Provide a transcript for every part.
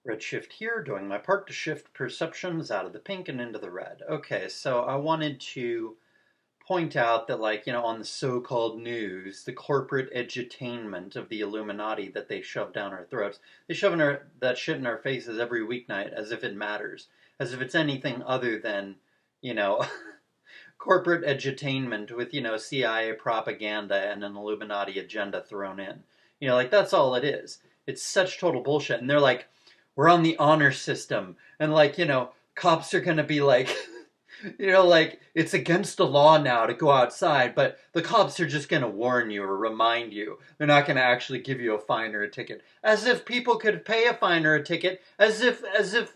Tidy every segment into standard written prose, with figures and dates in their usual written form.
Redshift here, doing my part to shift perceptions out of the pink and into the red. Okay, so I wanted to point out that, on the so-called news, the corporate edutainment of the Illuminati that they shove down our throats, they shove that shit in our faces every weeknight as if it matters, as if it's anything other than, you know, corporate edutainment with, CIA propaganda and an Illuminati agenda thrown in. That's all it is. It's such total bullshit. And they're like, we're on the honor system. And cops are going to be like, it's against the law now to go outside, but the cops are just going to warn you or remind you. They're not going to actually give you a fine or a ticket. As if people could pay a fine or a ticket. As if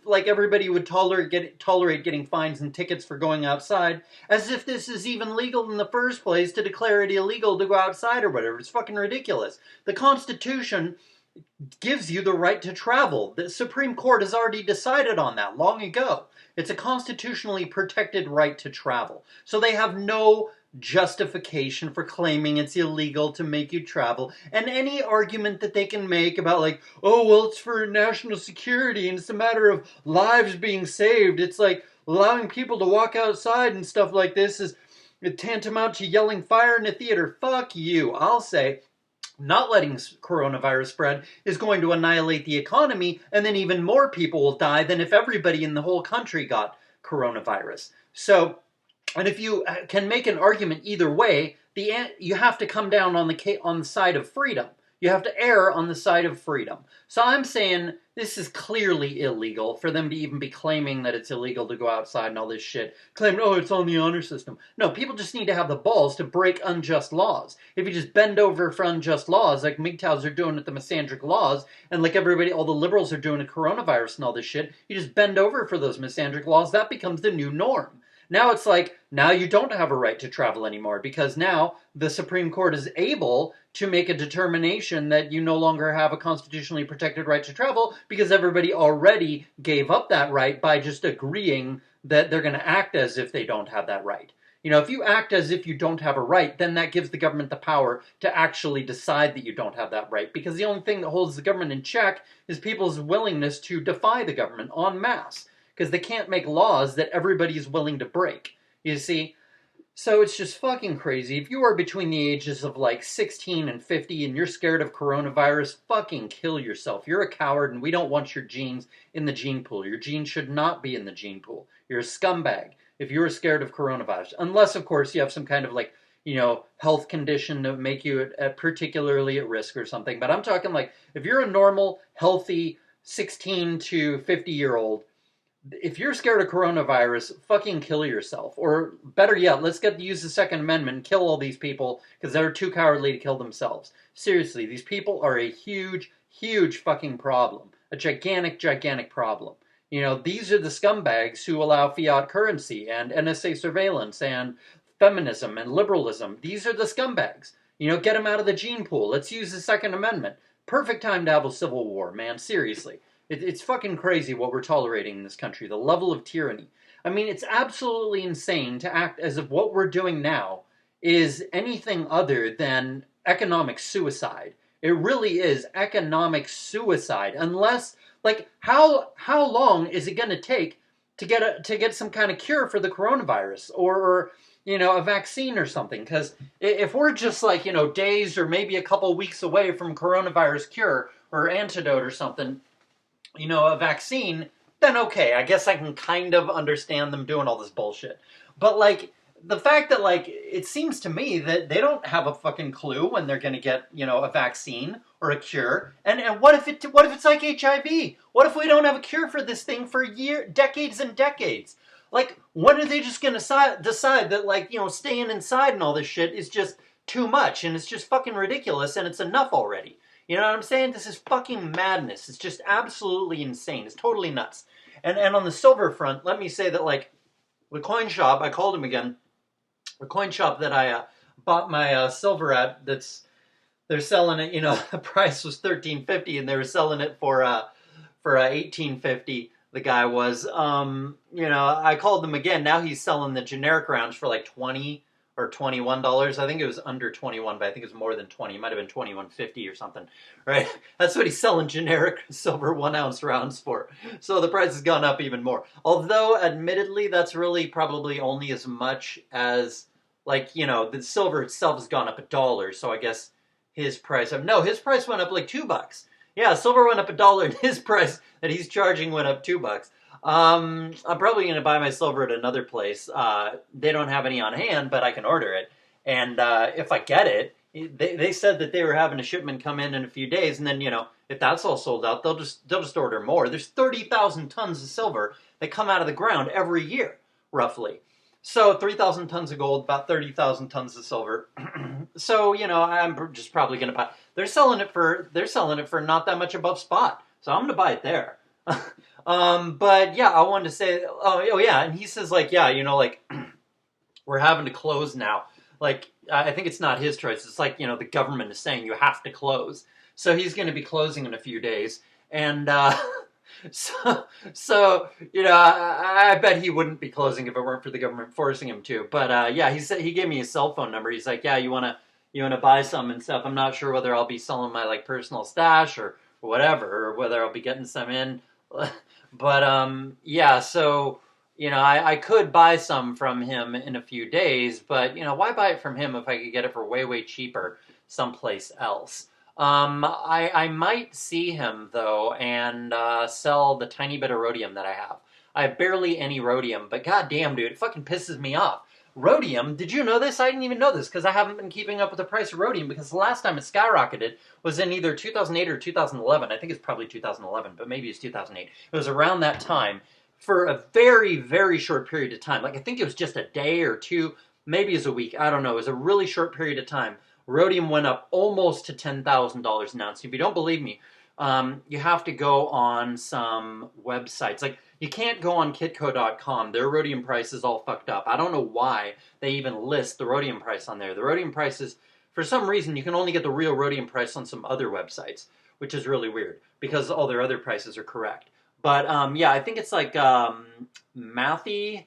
everybody would tolerate getting fines and tickets for going outside. As if this is even legal in the first place to declare it illegal to go outside or whatever. It's fucking ridiculous. The Constitution gives you the right to travel. The Supreme Court has already decided on that long ago. It's a constitutionally protected right to travel. So they have no justification for claiming it's illegal to make you travel. And any argument that they can make about oh, well, it's for national security and it's a matter of lives being saved. It's like allowing people to walk outside and stuff like this is tantamount to yelling fire in a theater. Fuck you. I'll say not letting coronavirus spread is going to annihilate the economy, and then even more people will die than if everybody in the whole country got coronavirus. So, and if you can make an argument either way, you have to come down on the side of freedom. You have to err on the side of freedom. So I'm saying this is clearly illegal for them to even be claiming that it's illegal to go outside and all this shit. Claiming, oh, it's on the honor system. No, people just need to have the balls to break unjust laws. If you just bend over for unjust laws, like MGTOWs are doing with the misandric laws, and like everybody, all the liberals are doing with coronavirus and all this shit, you just bend over for those misandric laws, that becomes the new norm. Now it's now you don't have a right to travel anymore because now the Supreme Court is able to make a determination that you no longer have a constitutionally protected right to travel because everybody already gave up that right by just agreeing that they're going to act as if they don't have that right. If you act as if you don't have a right, then that gives the government the power to actually decide that you don't have that right because the only thing that holds the government in check is people's willingness to defy the government en masse. Because they can't make laws that everybody is willing to break. You see? So it's just fucking crazy. If you are between the ages of 16 and 50 and you're scared of coronavirus, fucking kill yourself. You're a coward and we don't want your genes in the gene pool. Your genes should not be in the gene pool. You're a scumbag if you're scared of coronavirus. Unless, of course, you have some kind of health condition that make you particularly at risk or something. But I'm talking if you're a normal, healthy 16 to 50-year-old, if you're scared of coronavirus, fucking kill yourself. Or better yet, let's use the Second Amendment and kill all these people because they're too cowardly to kill themselves. Seriously, these people are a huge, huge fucking problem. A gigantic, gigantic problem. These are the scumbags who allow fiat currency and NSA surveillance and feminism and liberalism. These are the scumbags. Get them out of the gene pool. Let's use the Second Amendment. Perfect time to have a civil war, man. Seriously. It's fucking crazy what we're tolerating in this country, the level of tyranny. I mean, it's absolutely insane to act as if what we're doing now is anything other than economic suicide. It really is economic suicide. Unless, how long is it going to take to get some kind of cure for the coronavirus or a vaccine or something? Because if we're just days or maybe a couple weeks away from coronavirus cure or antidote or something, a vaccine, then okay, I guess I can kind of understand them doing all this bullshit. But, the fact that, it seems to me that they don't have a fucking clue when they're going to get, a vaccine or a cure. And what if it's like HIV? What if we don't have a cure for this thing for decades and decades? When are they just going to decide that, staying inside and all this shit is just too much and it's just fucking ridiculous and it's enough already? You know what I'm saying? This is fucking madness. It's just absolutely insane. It's totally nuts. And on the silver front, let me say that, the coin shop, I called him again, the coin shop that I bought my silver at, they're selling it, the price was $13.50 and they were selling it for $18.50, the guy was. I called them again. Now he's selling the generic rounds for $20 or $21. I think it was under 21, but I think it was more than 20. It might have been 21.50 or something, right? That's what he's selling generic silver 1 ounce rounds for. So the price has gone up even more. Although, admittedly, that's really probably only as much as, like, you know, the silver itself has gone up $1. So I guess his price, no, his price went up like $2. Yeah, silver went up $1 and his price that he's charging went up $2. I'm probably going to buy my silver at another place. They don't have any on hand, but I can order it. And if I get it, they said that they were having a shipment come in a few days, and then, you know, if that's all sold out, they'll just order more. There's 30,000 tons of silver that come out of the ground every year, roughly. So 3,000 tons of gold, about 30,000 tons of silver. So, you know, I'm just probably going to buy. They're selling it for not that much above spot. So I'm going to buy it there. But yeah, I wanted to say, oh yeah, and he says, like, yeah, you know, like, we're having to close now. Like, I think it's not his choice. It's like, you know, the government is saying you have to close. So he's going to be closing in a few days. And so you know, I bet he wouldn't be closing if it weren't for the government forcing him to. But yeah, he gave me his cell phone number. He's like, yeah, you wanna buy some and stuff. I'm not sure whether I'll be selling my, like, personal stash or whatever, or whether I'll be getting some in. But yeah, so, you know, I could buy some from him in a few days, but, you know, why buy it from him if I could get it for way, way cheaper someplace else? I might see him, though, and sell the tiny bit of rhodium that I have. I have barely any rhodium, but goddamn, dude, it fucking pisses me off. Rhodium, did you know this? I didn't even know this because I haven't been keeping up with the price of rhodium, because the last time it skyrocketed was in either 2008 or 2011. I think it's probably 2011, but maybe it's 2008. It was around that time for a very, very short period of time. Like, I think it was just a day or two, maybe it was a week. I don't know. It was a really short period of time. Rhodium went up almost to $10,000 an ounce. If you don't believe me, you have to go on some websites. Like, you can't go on kitco.com. Their rhodium price is all fucked up. I don't know why they even list the rhodium price on there. The rhodium price is, for some reason, you can only get the real rhodium price on some other websites, which is really weird because all their other prices are correct. But yeah, I think it's like Matthey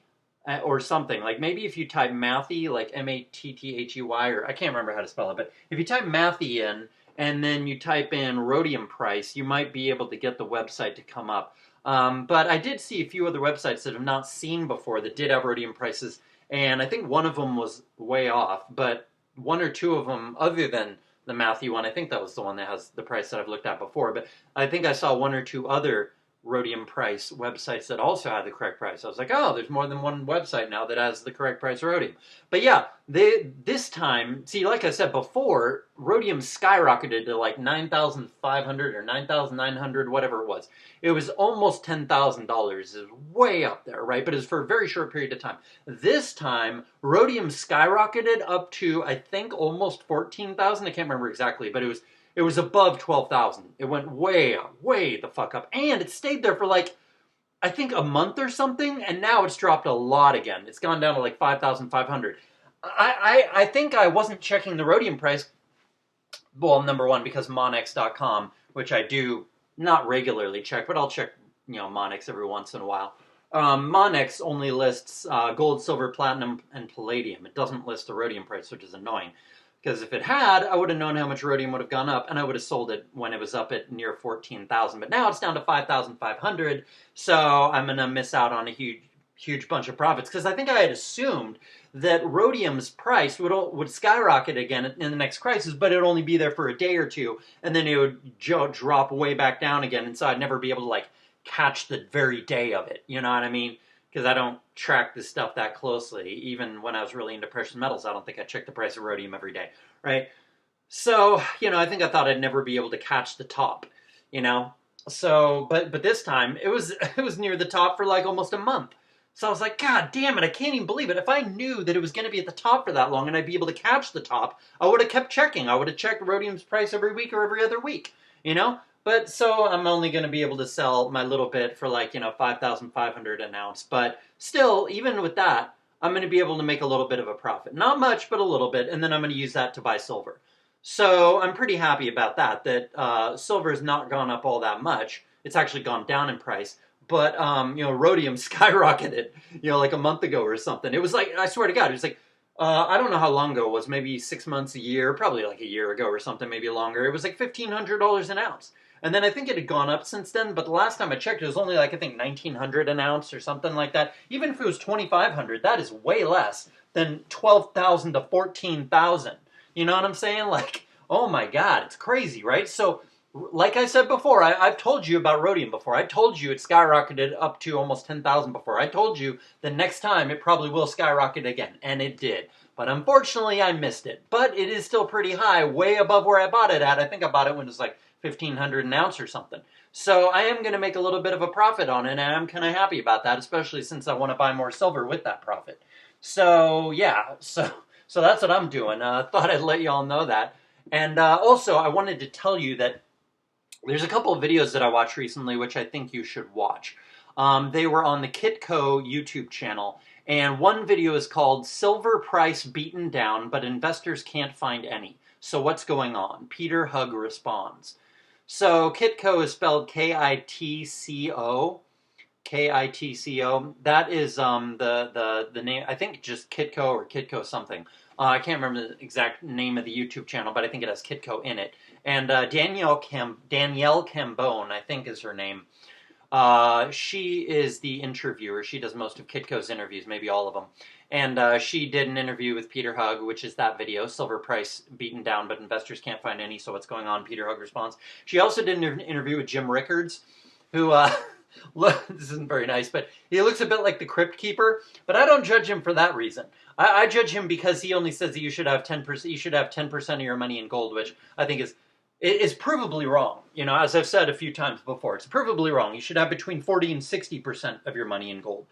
or something. Like, maybe if you type Matthey, like Matthey, or I can't remember how to spell it, but if you type Matthey in and then you type in rhodium price, you might be able to get the website to come up. But I did see a few other websites that I've not seen before that did have rhodium prices, and I think one of them was way off, but one or two of them, other than the Matthey one, I think that was the one that has the price that I've looked at before, but I think I saw one or two other rhodium price websites that also had the correct price. I was like, oh, there's more than one website now that has the correct price of rhodium. But yeah, this time, see, like I said before, rhodium skyrocketed to like 9,500 or 9,900, whatever it was. It was almost $10,000. It was way up there, right? But it was for a very short period of time. This time, rhodium skyrocketed up to, I think, almost 14,000. I can't remember exactly, but it was above 12,000. It went way the fuck up. And it stayed there for like, I think a month or something, and now it's dropped a lot again. It's gone down to like 5,500. I think I wasn't checking the rhodium price, well, number one, because Monex.com, which I do not regularly check, but I'll check, you know, Monex every once in a while. Monex only lists gold, silver, platinum, and palladium. It doesn't list the rhodium price, which is annoying. Because if it had, I would have known how much rhodium would have gone up, and I would have sold it when it was up at near 14,000. But now it's down to 5,500, so I'm going to miss out on a huge bunch of profits. Because I think I had assumed that rhodium's price would skyrocket again in the next crisis, but it would only be there for a day or two, and then it would drop way back down again, and so I'd never be able to, like, catch the very day of it. You know what I mean? Because I don't track this stuff that closely. Even when I was really into precious metals, I don't think I checked the price of rhodium every day, right? So, you know, I thought I'd never be able to catch the top, you know? So, but this time, it was near the top for like almost a month. So I was like, God damn it, I can't even believe it. If I knew that it was going to be at the top for that long and I'd be able to catch the top, I would have kept checking. I would have checked rhodium's price every week or every other week, you know? But so I'm only going to be able to sell my little bit for like, you know, 5,500 an ounce. But still, even with that, I'm going to be able to make a little bit of a profit. Not much, but a little bit. And then I'm going to use that to buy silver. So I'm pretty happy about that silver has not gone up all that much. It's actually gone down in price. But, you know, rhodium skyrocketed, you know, like a month ago or something. It was like, I swear to God, it was like I don't know how long ago it was, maybe 6 months, a year, probably like a year ago or something, maybe longer. It was like $1,500 an ounce. And then I think it had gone up since then, but the last time I checked, it was only like, I think, 1,900 an ounce or something like that. Even if it was 2,500, that is way less than 12,000 to 14,000. You know what I'm saying? Like, oh my God, it's crazy, right? So, like I said before, I've told you about rhodium before. I told you it skyrocketed up to almost 10,000 before. I told you the next time it probably will skyrocket again, and it did. But unfortunately, I missed it. But it is still pretty high, way above where I bought it at. I think I bought it when it was like 1,500 an ounce or something. So I am going to make a little bit of a profit on it, and I'm kind of happy about that, especially since I want to buy more silver with that profit. So yeah, so that's what I'm doing. Thought I'd let y'all know that. And also, I wanted to tell you that there's a couple of videos that I watched recently which I think you should watch. They were on the Kitco YouTube channel, and one video is called Silver Price Beaten Down, but Investors Can't Find Any. So what's going on? Peter Hugg responds. So Kitco is spelled Kitco. Kitco. That is the name, I think just Kitco or Kitco something. I can't remember the exact name of the YouTube channel, but I think it has Kitco in it. And Danielle Cambone, I think is her name. She is the interviewer. She does most of Kitco's interviews, maybe all of them. And she did an interview with Peter Hugg, which is that video, Silver Price Beaten Down, but Investors Can't Find Any, so what's going on? Peter Hugg responds. She also did an interview with Jim Rickards, who... this isn't very nice, but he looks a bit like the Crypt Keeper. But I don't judge him for that reason. I judge him because he only says that you should have 10%. You should have 10% of your money in gold, which I think is provably wrong. You know, as I've said a few times before, it's provably wrong. You should have between 40 and 60% of your money in gold,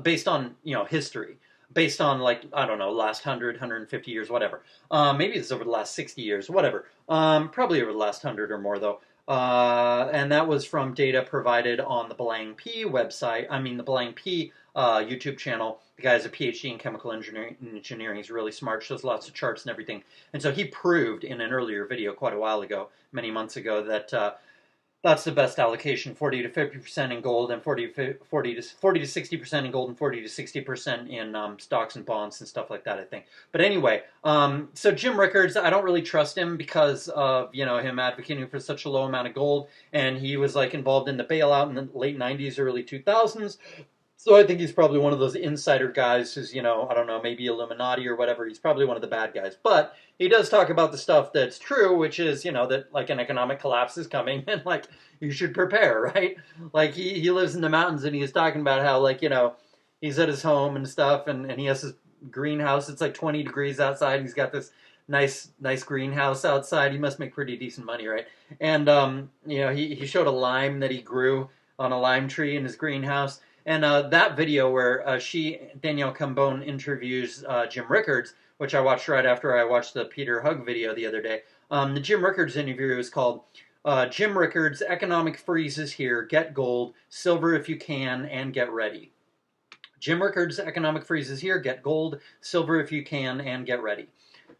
based on history, based on like I don't know, last 100, 150 years, whatever. Maybe it's over the last 60 years, whatever. Probably over the last 100 or more though. And that was from data provided on the Blang P website. I mean, the Blang P YouTube channel. The guy has a PhD in chemical engineering. He's really smart, shows lots of charts and everything. And so he proved in an earlier video quite a while ago, many months ago, that that's the best allocation, 40 to 50% in gold and 40 to 60% in gold and 40 to 60% in stocks and bonds and stuff like that, I think. But anyway, so Jim Rickards, I don't really trust him because of, him advocating for such a low amount of gold, and he was like involved in the bailout in the late 90s, early 2000s. So I think he's probably one of those insider guys who's, I don't know, maybe Illuminati or whatever. He's probably one of the bad guys. But he does talk about the stuff that's true, which is, that like an economic collapse is coming and like you should prepare, right? Like he lives in the mountains and he's talking about how like, he's at his home and stuff and he has his greenhouse. It's like 20 degrees outside. He's got this nice greenhouse outside. He must make pretty decent money, right? And, he showed a lime that he grew on a lime tree in his greenhouse. And that video where Danielle Cambone, interviews Jim Rickards, which I watched right after I watched the Peter Hugg video the other day. The Jim Rickards interview is called Jim Rickards, Economic Freeze is Here, Get Gold, Silver If You Can, and Get Ready. Jim Rickards, Economic Freeze is Here, Get Gold, Silver If You Can, and Get Ready.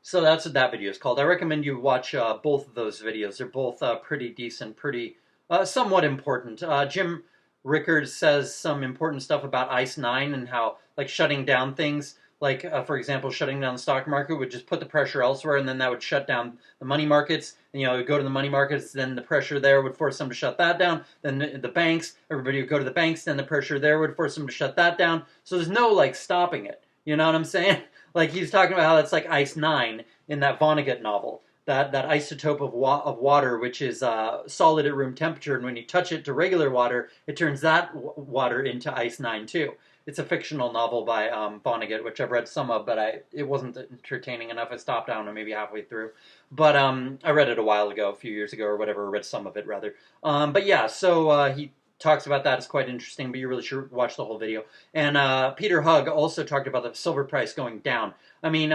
So that's what that video is called. I recommend you watch both of those videos. They're both pretty decent, pretty somewhat important. Jim Rickards says some important stuff about ICE 9 and how, like, shutting down things, like, for example, shutting down the stock market would just put the pressure elsewhere, and then that would shut down the money markets. And, it would go to the money markets, then the pressure there would force them to shut that down. Then the banks, everybody would go to the banks, then the pressure there would force them to shut that down. So there's no, like, stopping it. You know what I'm saying? Like, he's talking about how that's like ICE 9 in that Vonnegut novel. That isotope of water, which is solid at room temperature, and when you touch it to regular water, it turns that water into ice 9 too. It's a fictional novel by Vonnegut, which I've read some of, but it wasn't entertaining enough. I stopped down maybe halfway through. But I read it a while ago, a few years ago or whatever, read some of it rather. But yeah, so he talks about that. It's quite interesting, but you really should watch the whole video. And Peter Hugg also talked about the silver price going down. I mean,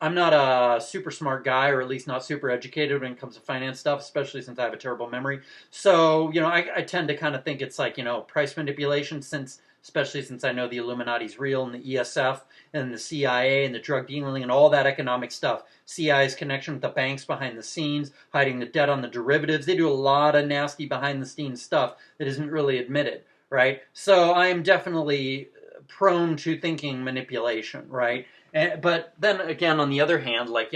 I'm not a super smart guy, or at least not super educated when it comes to finance stuff, especially since I have a terrible memory. So, I tend to kind of think it's like, price manipulation, especially since I know the Illuminati's real, and the ESF, and the CIA, and the drug dealing, and all that economic stuff. CIA's connection with the banks behind the scenes, hiding the debt on the derivatives. They do a lot of nasty behind-the-scenes stuff that isn't really admitted, right? So I am definitely prone to thinking manipulation, right? But then again, on the other hand, like,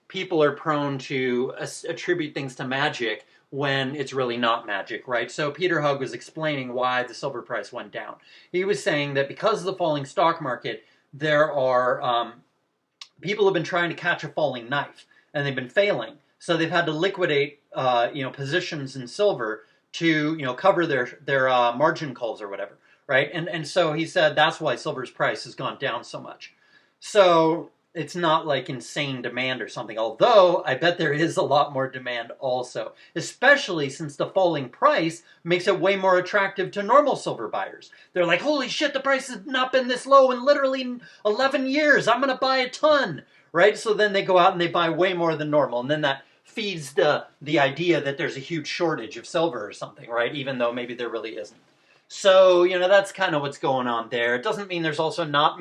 people are prone to attribute things to magic when it's really not magic, right? So Peter Hugg was explaining why the silver price went down. He was saying that because of the falling stock market, there are people have been trying to catch a falling knife, and they've been failing. So they've had to liquidate, positions in silver to, cover their margin calls or whatever, right? And so he said that's why silver's price has gone down so much. So it's not like insane demand or something, although I bet there is a lot more demand also, especially since the falling price makes it way more attractive to normal silver buyers. They're like, holy shit, the price has not been this low in literally 11 years. I'm going to buy a ton, right? So then they go out and they buy way more than normal, and then that feeds the idea that there's a huge shortage of silver or something, right? Even though maybe there really isn't. So, that's kind of what's going on there. It doesn't mean there's also not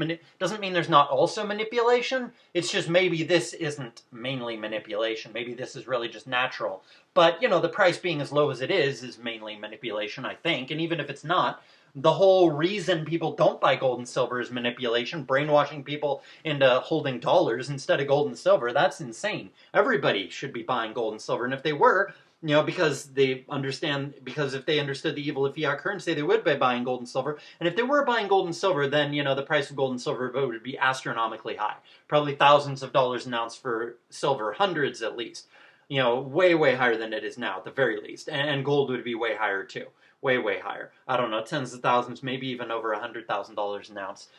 also manipulation. It's just maybe this isn't mainly manipulation. Maybe this is really just natural. But, the price being as low as it is mainly manipulation, I think. And even if it's not, the whole reason people don't buy gold and silver is manipulation, brainwashing people into holding dollars instead of gold and silver. That's insane. Everybody should be buying gold and silver. And if they were, because if they understood the evil of fiat currency, they would be buying gold and silver. And if they were buying gold and silver, then, the price of gold and silver would be astronomically high. Probably thousands of dollars an ounce for silver, hundreds at least. Way, way higher than it is now, at the very least. And gold would be way higher, too. Way, way higher. I don't know, tens of thousands, maybe even over $100,000 an ounce.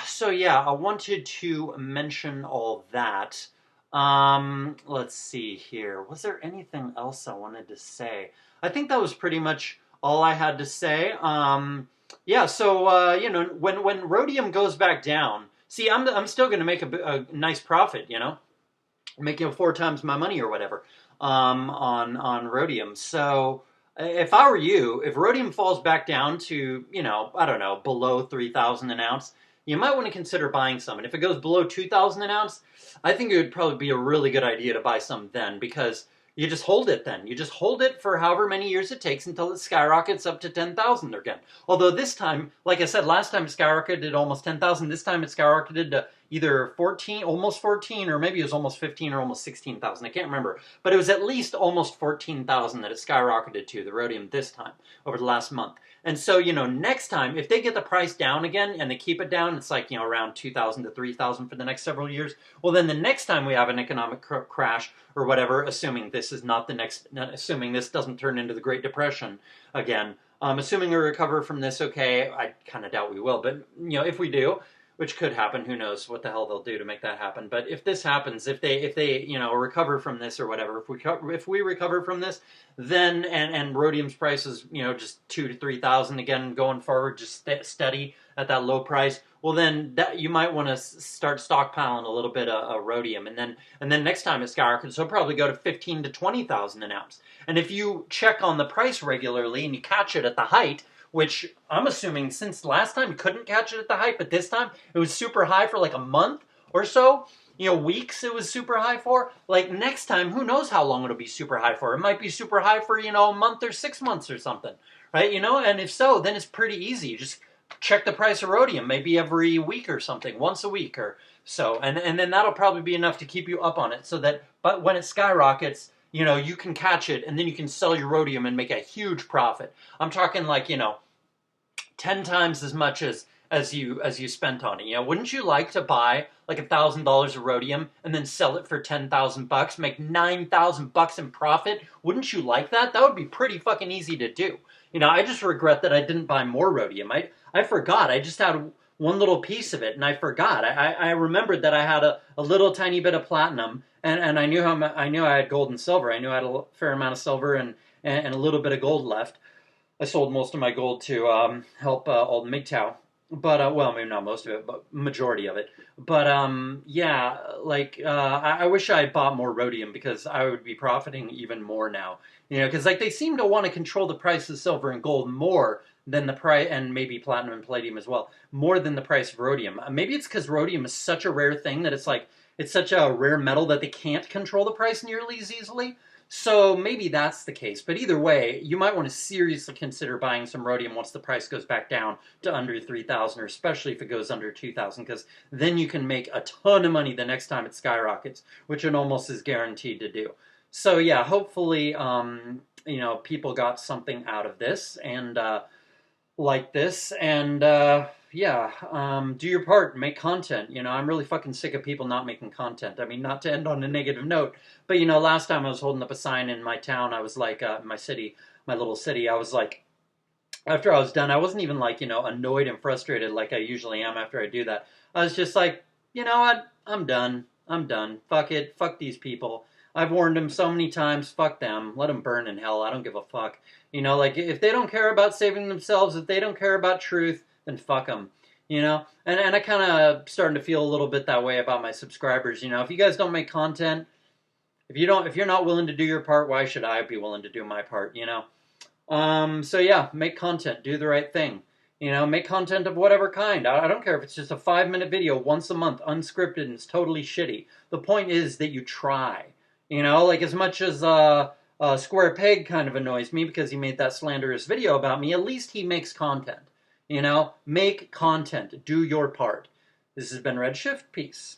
So yeah, I wanted to mention all that. Let's see here. Was there anything else I wanted to say? I think that was pretty much all I had to say. Yeah, so, when rhodium goes back down, see, I'm still going to make a nice profit, making 4 times my money or whatever, on rhodium. So if I were you, if rhodium falls back down to, I don't know, below 3,000 an ounce, you might want to consider buying some. And if it goes below 2,000 an ounce, I think it would probably be a really good idea to buy some then, because you just hold it then. You just hold it for however many years it takes until it skyrockets up to 10,000 again. Although this time, like I said, last time it skyrocketed almost 10,000. This time it skyrocketed to either 14, almost 14, or maybe it was almost 15 or almost 16,000. I can't remember. But it was at least almost 14,000 that it skyrocketed to, the rhodium, this time, over the last month. And so, next time, if they get the price down again and they keep it down, it's like, around 2,000 to 3,000 for the next several years. Well, then the next time we have an economic crash or whatever, assuming this doesn't turn into the Great Depression again, assuming we recover from this, okay, I kind of doubt we will, but, if we do, which could happen, who knows what the hell they'll do to make that happen. But if this happens, if they recover from this or whatever, if we recover from this, then and rhodium's price is just 2,000 to 3,000 again going forward, just steady at that low price. Well, then that you might want to start stockpiling a little bit of rhodium, and then next time it skyrockets, it'll probably go to 15,000 to 20,000 an ounce. And if you check on the price regularly and you catch it at the height, which I'm assuming since last time you couldn't catch it at the height, but this time it was super high for like a month or so, weeks it was super high for. Like next time, who knows how long it'll be super high for. It might be super high for, a month or 6 months or something, right? And if so, then it's pretty easy. You just check the price of rhodium maybe every week or something, once a week or so. And then that'll probably be enough to keep you up on it so that, but when it skyrockets, you can catch it and then you can sell your rhodium and make a huge profit. I'm talking like, 10 times as much as you spent on it. Wouldn't you like to buy like $1,000 of rhodium and then sell it for $10,000, make $9,000 in profit? Wouldn't you like that? That would be pretty fucking easy to do. I just regret that I didn't buy more rhodium. I forgot. I just had one little piece of it and I forgot. I remembered that I had a little tiny bit of platinum and I knew I had gold and silver. I knew I had a fair amount of silver and a little bit of gold left. I sold most of my gold to help old MGTOW, but well, maybe not most of it, but majority of it. But yeah, like I wish I had bought more rhodium because I would be profiting even more now. Because like they seem to want to control the price of silver and gold more than the price, and maybe platinum and palladium as well, more than the price of rhodium. Maybe it's because rhodium is such a rare thing that it's such a rare metal that they can't control the price nearly as easily. So maybe that's the case. But either way, you might want to seriously consider buying some rhodium once the price goes back down to under 3,000, or especially if it goes under 2,000, because then you can make a ton of money the next time it skyrockets, which it almost is guaranteed to do. So yeah, hopefully, people got something out of this and like this, and yeah, do your part, make content. I'm really fucking sick of people not making content. I mean, not to end on a negative note, but last time I was holding up a sign in my town, I was like, my city, my little city, I was like, after I was done, I wasn't even like, annoyed and frustrated like I usually am after I do that. I was just like, you know what? I'm done. I'm done. Fuck it. Fuck these people. I've warned them so many times. Fuck them. Let them burn in hell. I don't give a fuck. Like if they don't care about saving themselves, if they don't care about truth, then fuck them. And I kind of starting to feel a little bit that way about my subscribers. If you guys don't make content, if you're not willing to do your part, why should I be willing to do my part? So yeah, make content, do the right thing. Make content of whatever kind. I don't care if it's just a 5-minute video once a month, unscripted, and it's totally shitty. The point is that you try. Like as much as Square Peg kind of annoys me because he made that slanderous video about me, at least he makes content. Make content. Do your part. This has been Redshift. Peace.